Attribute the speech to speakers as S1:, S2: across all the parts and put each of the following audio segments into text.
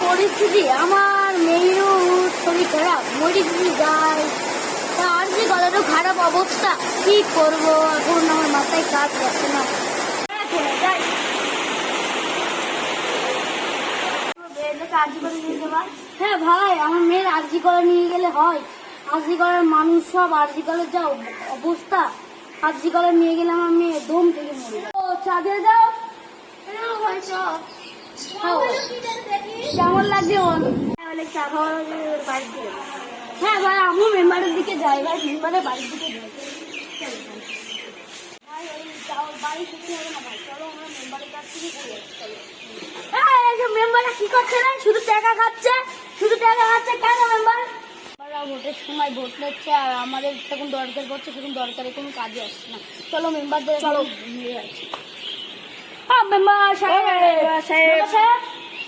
S1: পরিস্থিতি আমার মেয়েরও শরীর খারাপ, মরে যদি যায় তা আর যে গলারও খারাপ অবস্থা, কি করবো এখন আমার মাথায় কাজ যাচ্ছে না। হ্যাঁ ভাই, আমার মেয়ের আরজি করা নিয়ে গেলে হয়। আরজি করার মানুষ সব আরজি করার যা অবস্থা, আরজি করা নিয়ে গেলে আমার মেয়ে দম থেকে মরে যায়। ও চা দিয়ে যাও। কেমন লাগছে বল? চা খাওয়ার বাড়িতে। হ্যাঁ ভাই, আমিও মেম্বারের দিকে যাই ভাই, মেম্বারের বাড়ির দিকে যাই। ভাই ওই বাড়ি থেকে হবে না ভাই, চলো আমরা মেম্বারের কাছ থেকে ঘুরে আসি। চলো। মেম্বাররা কি করছে না? শুধু টাকা খাচ্ছে, শুধু টাকা খাচ্ছে। কেন মেম্বার? ভোটের সময় ভোট নিচ্ছে আর আমাদের তখন দরকার পড়ছে, তখন দরকারে কোনো কাজে আসছে না। চলো মেম্বারদের চলো ঘুরে আসি। মেম্বার সাহেব,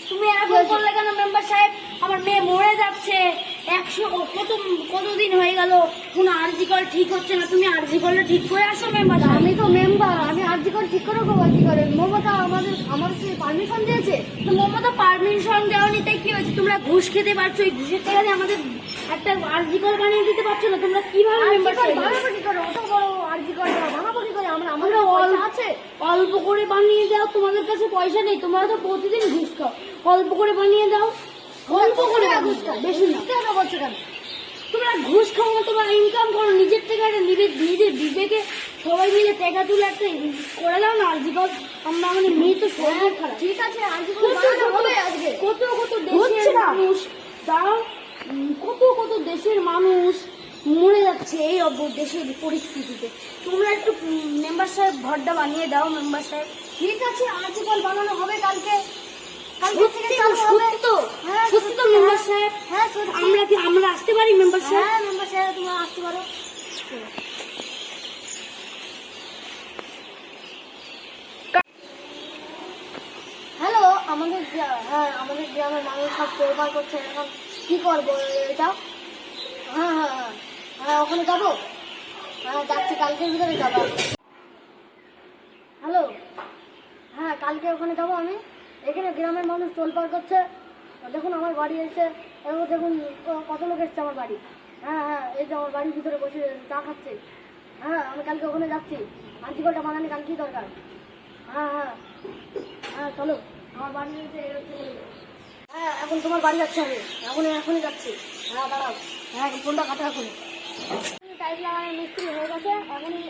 S1: তুমি এখন করলে কেন মেম্বার সাহেব? আমার মেয়ে মরে যাচ্ছে, 100 কতদিন হয়ে গেল, কোনো আরজি কল ঠিক হচ্ছে না। তুমি আরজি করলে ঠিক করে আসো মেম্বার। আমি তো মেম্বার, আমি আরজি কল ঠিক করে করবো। কি করে মমতা আমাদেরকে পারমিশন দিয়েছে? তো মমতা পারমিশন দেওয়ানি তাই কি হয়েছে? তোমরা ঘুষ খেতে পারছো, এই ঘুষের টাকা দিয়ে আমাদের একটা আরজি কল বানিয়ে দিতে পারছো না। তোমরা কিভাবে মেম্বার বানাবো? কি করে অত বড় আরজি কল বানাবো? কি করে? আমাদের আছে অল্প করে বানিয়ে দাও, তোমাদের কাছে পয়সা নেই, তোমরা তো প্রতিদিন ঘুষ খাও। অল্প করে বানিয়ে দাও, অল্প করে ঘুষ খাও, বেশি না বলছো কেন? তোমরা ঘুষ খাও না, তোমরা ইনকাম করো নিজের থেকে, নিজের বিবেকে সবাই মিলে টাকা তুলে একটা করে দাও না আরজি কল। আমরা আমাদের মেয়ে তো শরীর খারাপ। ঠিক আছে, আরজি কল হবে আজকে। কত দেশের মানুষ দাঁড়াও, কত দেশের মানুষ মরে যাচ্ছে এই দেশের পরিস্থিতিতে। তোমরা একটু মেম্বার সাহেব ঘরটা বানিয়ে দাও মেম্বার সাহেব। ঠিক আছে, আরজি কল বানানো হবে কালকে। সত্যি তো মেম্বার সাহেব? হ্যাঁ, আমরা আসতে পারি মেম্বার সাহেব? হ্যাঁ মেম্বার সাহেব, তোমরা আসতে পারো। হ্যালো, আমাদের গ্রামের মানুষ সব তোলপাড় করছে, এখন কি করবো এটা? হ্যাঁ ওখানে যাবো। হ্যাঁ যাচ্ছি, কালকের ভিতরে যাবো। হ্যালো, হ্যাঁ কালকে ওখানে যাবো আমি। এখানে গ্রামের মানুষ তোলপাড় করছে, দেখুন আমার বাড়ি এসে, দেখুন কত লোক এসছে আমার বাড়ি। হ্যাঁ এই যে আমার বাড়ির ভিতরে বসে চা খাচ্ছে। হ্যাঁ আমি কালকে ওখানে যাচ্ছি, আরজি কলটা বানানি কালকেই দরকার। হ্যাঁ চলো, আমার বাড়ি এসে হ্যাঁ এখন তোমার বাড়ি যাচ্ছি আমি, এখনই যাচ্ছি। হ্যাঁ দাঁড়াও, হ্যাঁ ফোনটা কাটা এখন। টাইলস লাগানোর মিস্ত্রি হয়ে গেছে, এখনই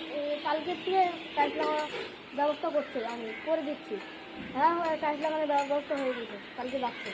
S1: কালকের থেকে টাইলস লাগানোর ব্যবস্থা করছে, আমি করে দিচ্ছি। হ্যাঁ টাইলস লাগানোর ব্যবস্থা হয়ে গেছে, কালকে যাচ্ছে।